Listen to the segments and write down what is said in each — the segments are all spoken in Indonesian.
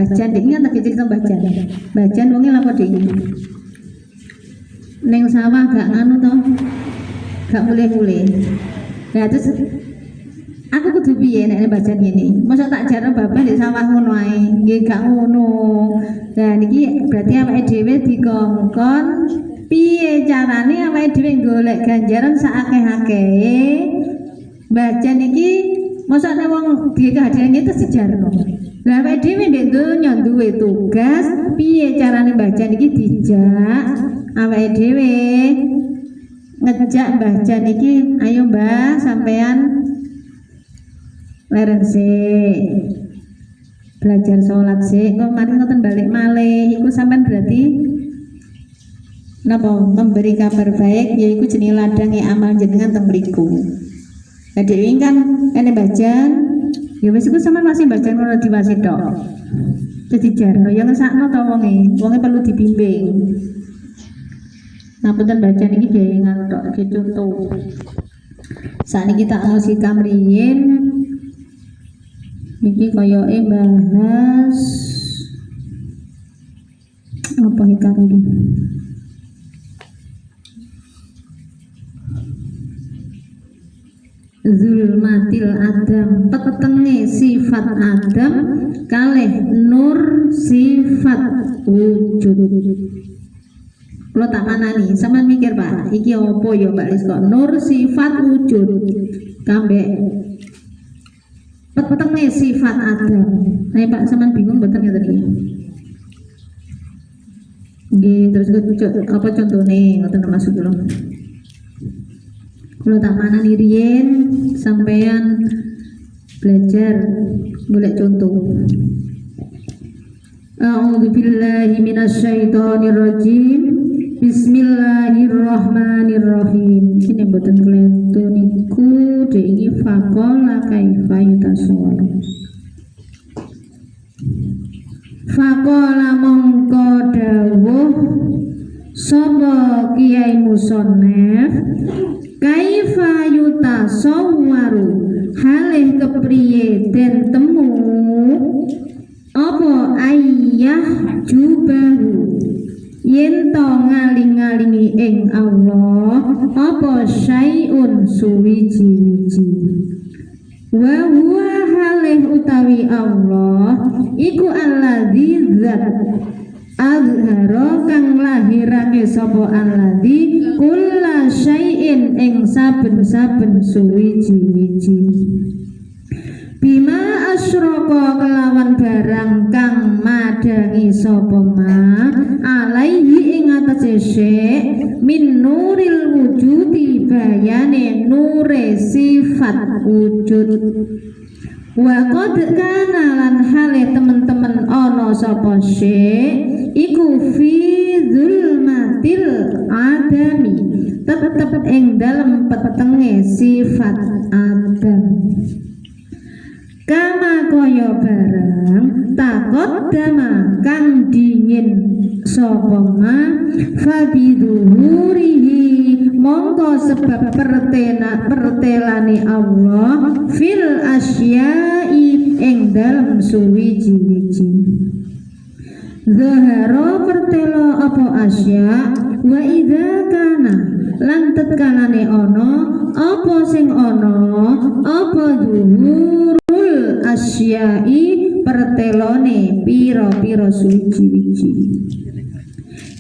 Bajan dik ingat lagi cerita Bajan. Bajan wonge lapo dik. Neng sawah gak nganu to. Gak mulai-mulai. Nah terus aku kudu piye nek Bajan ngene. Mosok tak jarno bapak di sawah ngono ae. Nggih gak ngono. Lah niki berarti awake dhewe dikongkon piye carane awake dhewe golek ganjaran saakeh-akehe. Bajan iki mosok nek wong duwe kehadiran iki terus dijarno. Lah awake dhewe ndek donya duwe tugas piye carane Bajan iki dijak awake dhewe ngejak Mbah Jan iki ayo Mbah sampean leren sik belajar sholat sik kok mari ngoten balik malih iku sampean berarti napa memberi kabar baik yaiku jenenge ladange amal jenengan teng mriku. Jadi ini kan ene Mbah Jan ya wis iku sampean masih Mbah Jan ngono diwasi tok. Dadi jarno ya ngesakno to wonge perlu dibimbing. Ngapunten Mbah Jan iki gawe ngono tok contoh. Sakniki kita ngosi kamriyin niki koyoke bahas apa hikam iki? Zulmatil Adam, petenge sifat Adam kalih nur sifat wujud. Kalau tak manani, sampean mikir Pak, iki apa ya Mbak Lis kok nur sifat wujud kambek petenge sifat Adam. Nah Pak sampean bingung mboten ngeten iki. Nggih, terus apa contone ngoten masuk kula. Kula tak manani riyen sampean belajar golek contoh. A'udzu billahi minasyaitonir rajim. Bismillahirrahmanirrahim. Ini mboten klento niku de iki faqala kaifa yutasawwar. Faqala mongko dawuh sapa Kiai Musonef kaifa yutasawwaru halih kepriye den temu apa ayah jubahu yen to ngaling-ngalingi ing Allah apa syai'un suwiji-wiji wa huwa halih utawi Allah iku alladzi zat azhara kang lahirake sapa alladzi kulla syai'in ing saben-saben suwiji-wiji bima asyraka kelawan barang kang madangi sapa ma alaihi ing atase syek min nuril wujudi bayane nure sifat wujud wa qad kana lan hale temen-temen ana sapa syek iku fi zulmatil adami tetep ing dalem petenge sifat adam kama kaya barang takot dama kang dingin sapa ma fabiduhurihi mongko sebab pertelane Allah fil asyai ing dalem suwiji-wiji zahara pertelo apa asya wa idza kana lan tetkalane ana apa sing ana apa zuhurul asyai pertelone pira-pira suci-wiji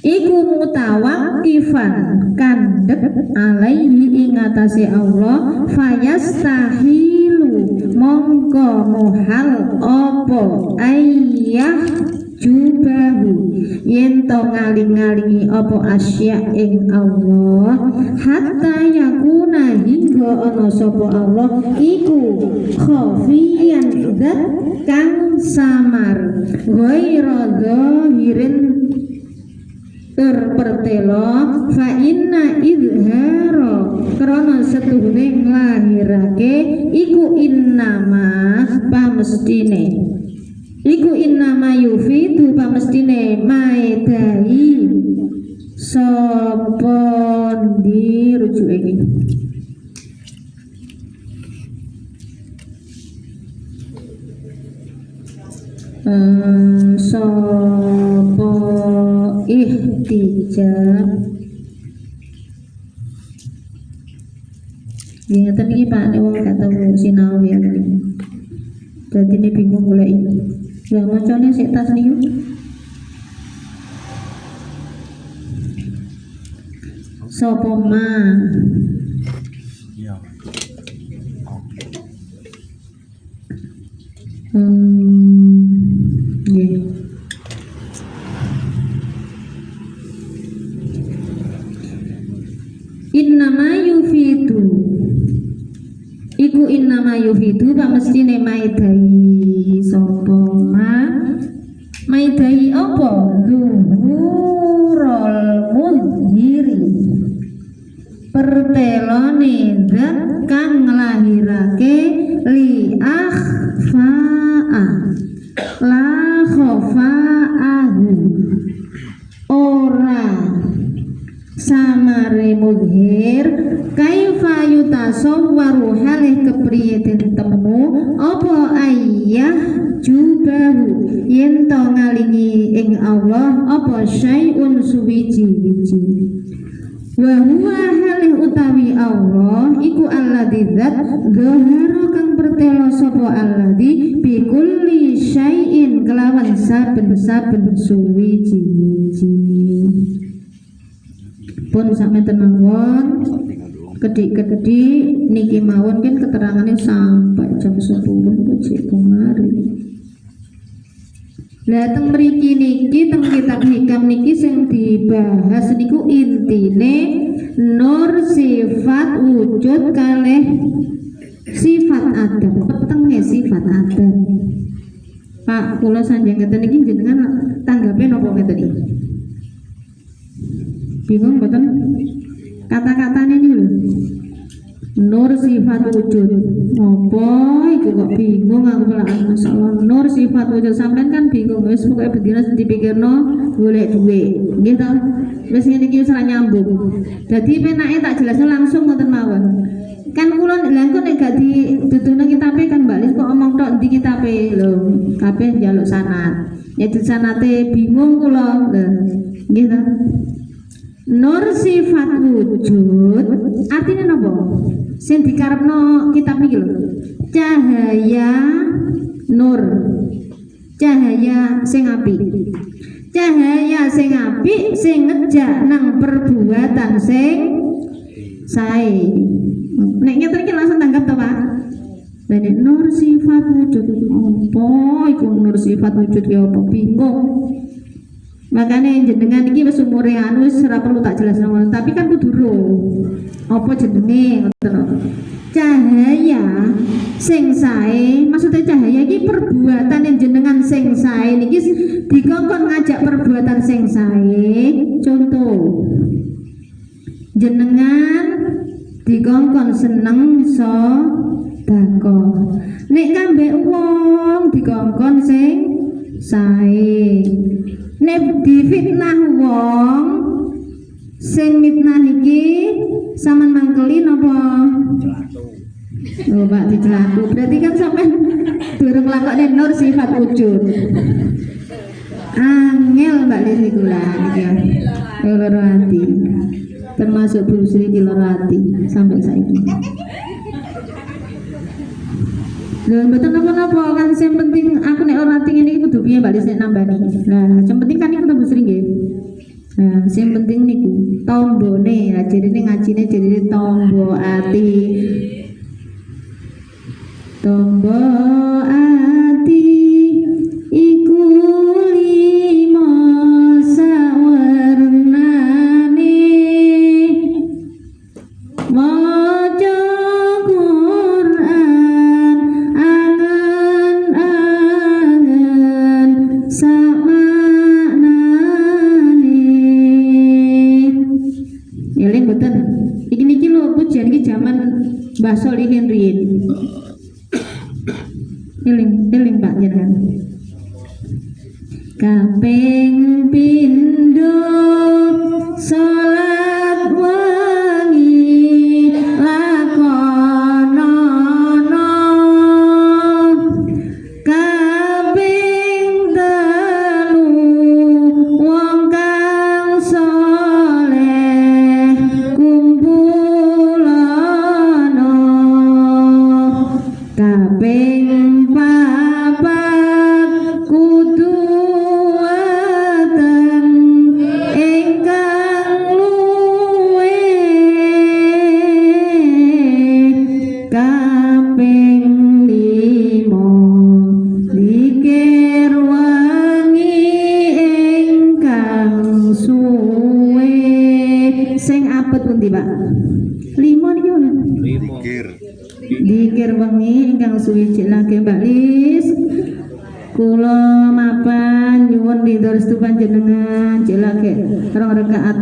iku mutawakifan kandhek alaihi ing atase Allah fayastahilu mongko muhal apa ayah jubahu yen to ngaling-ngalingi apa asya ing Allah hatta yakuna hingga ana sapa Allah iku khafiyan zat kang samar ghaira dhahirin terpertelo fa inna izhara krana setuhune nglahirake iku innama pamestine iku innama yufidu pamestine maedai sapa ndi rujuk iki Sopo ihtijab. Ingatan ini Pak, ini wong gak tahu sinau ya. Jadi ini bingung mulai ini. Ya macamnya sik tas nih. Sopo ma. Iya. Yeah. Innama yufidu. Iku innama yufidu pak mestine maidai sapa ma. Maidai apa? Zuhurul mudhiri. Pertelone zat kang nglahirake li akhfa'a la khofa'ahu ora samare mudhir kaifa yutasawwaru halih kepriye den temu apa ayah jubahu yen to ngalingi ing Allah apa syai'un suwiji-wiji wa huwa halih utawi Allah iku alladzi zat zahara kang pertelo sapa alladzi bi kulli syai'in kelawan saben-saben suwiji-wiji pun sampe tenawon kedik-kedik niki mawon kan keterangannya sampai jam 10 cek kemari. Lah teng mriki niki teng kitab hikam niki sing dibahas niku intine nur sifat wujud kalih sifat adam, petenge sifat adam. Pak kula sanjang ngeten iki jenengan tanggape napa ngeten iki? Bingung mboten? Kata-katanya ini lho. Nur sifat wujud. Apa iku kok bingung aku malah masalah nur sifat wujud sampean kan bingung wis pokoke bedina dipikirno golek dhuwit. Nggih to? Wis ngene iki wis ora nyambung. Dadi penake tak jelasno langsung ngoten mawon. Kan kula lha engko nek gak dituduhno kitabe kan balik kok omong tok ndi kitabe lho. Kabeh njaluk sanad. Ya sanate bingung kula. Lho. Nggih to? Nur sifat wujud artinya napa? Sing dikarepno kitab iki lho. Cahaya nur. Cahaya sing apik. Cahaya sing apik sing ngejak nang perbuatan sing sae. Nek ngeten iki langsung tanggap to, Pak? Lah nek nur sifat wujud apa iku nur sifat wujud ki apa bingung. Makanya jenengan iki wis umure anu wis ora perlu tak jelasno, tapi kan kudu ro. Apa jenenge ngoten. Cahaya sing sae, maksudnya cahaya iki perbuatan yang jenengan sing sae niki dikongkon ngajak perbuatan sing sae. Contoh. Jenengan dikongkon seneng sedekah. Nek kambek wong dikongkon sing sae. Nek difitnah wong sing mitnah niki sampean mangkeli napa? Oh, Pak dicelaku. Berarti kan sampean durung lakone nur sifat wujud. Angel Mbak Lili kula niki ya. Loro ati. Termasuk Bu Sri di loro ati sampai saiki. Lho mboten napa-napa kan sing penting aku nek ora ati ngene iki kudu piye Mbak Lis nek nambani. Nah, sing penting kan iku tembus nggih. Nah, sing penting niku tombone, nah jarine ngajine jarine tombo ati. Tombo ati iku limo sawarnane. Maca Mbah Solihin riyin. Eling Pak jenengan. Kaping pindho salat wengi lakonono. Kaping pundi Pak? 5 niki lho. Kir. Dikir wengi ingkang suwi cek lagi Mbak Lis. Kula mapan nyuwun ridho restu panjenengan cek lagi rong rakaat.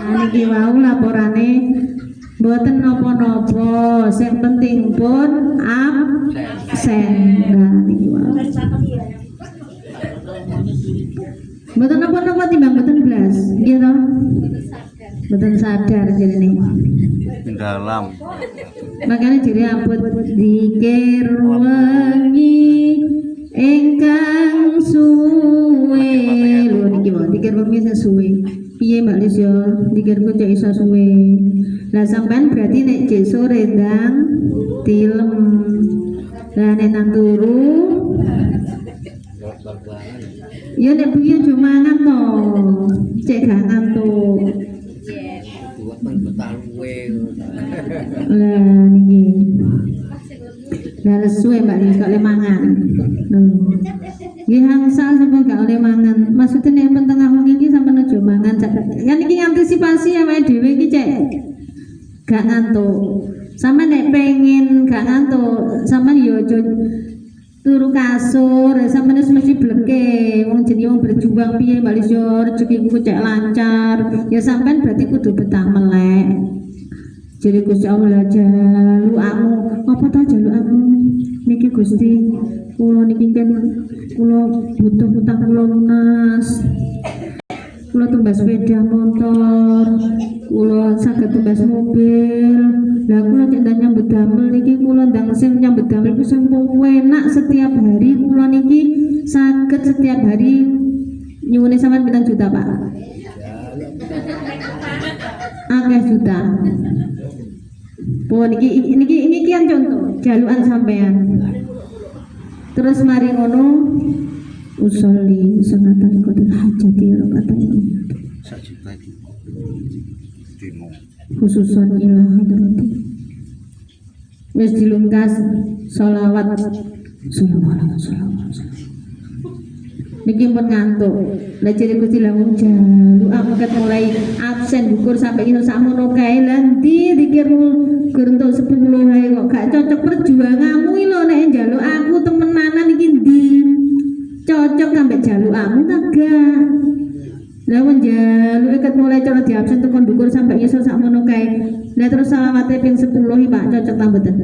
Niki wau laporane mboten napa-napa, sing penting pun absen. Nah niki wau. Mboten napa-napa timbang mboten blas, nggih to? Mboten sadar jenenge. Dalam. Makanya jadi abot dikir wengi ingkang suwe lho niki wae dikir wengi sesuwe piye Mbak Lis yo dikirku cek iso suwe lah sampean berarti nek cek sore ndang tilem lah nek nang turu ya nek bengi aja mangan to cek gak ngantuk lah niki lah suwe Mbak Lis kok le mangan lho nggih angsal sampeyan gak oleh mangan maksudnya nek tengah wengi iki sampeyan aja mangan ya niki antisipasi awake dhewe iki cek gak ngantuk sampeyan nek pengen gak ngantuk sampeyan yo aja turu kasur sampeyan mesti bleke wong jenenge wong berjuang piye Mbak Lis yo rezekiku cek lancar ya sampeyan berarti kudu betah melek. Jadi Gusti Allah jalu aku apa ta jalu aku niki Gusti kula niki kan kula butuh utang kula lunas kula tumbas sepeda motor kula saged tumbas mobil lah kula cek nyambut damel niki kula ndang sing nyambut damel iku sing enak setiap hari kula niki saged setiap hari nyuwune sampean pirang juta Pak akeh juta. Oh niki kian contoh jaluan sampean. Terus mari ngono usolli sunatan qadul hajati rakaat ini. 1 juta iki. Demo. Khususon ilah hadrati. Wis dilungkas sholawat. Niki pun ngantuk. Lah jare Gusti lamun jalu angkat mulai absen dukur sampai iso sakmono kae lah ndi dikirmu gur entuk 10 ae kok gak cocok perjuanganmu iki lho nek njaluk aku temenanan iki ndi cocok sampai jalukmu ta gak. Lah mun njaluk ket mulai cara diabsen tekan dukur sampai iso sakmono kae. Lah terus selawate ping 10 iki Pak cocok ta mboten?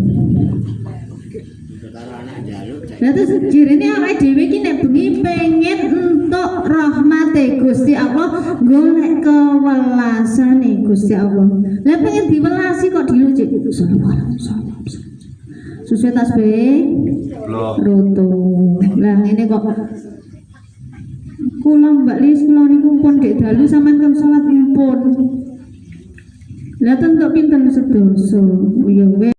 Lah terus jirene awake dhewe iki nek bengi pengen entuk rahmate Gusti Allah, golek kewelasane Gusti Allah. Lah pengen diwelasi kok dilucik susu tasbih roto. Lah ngene kok kula Mbak Lis kula niku pun dek dalu sampean kan salat pun. Lah tentu pinten sedoso. Ya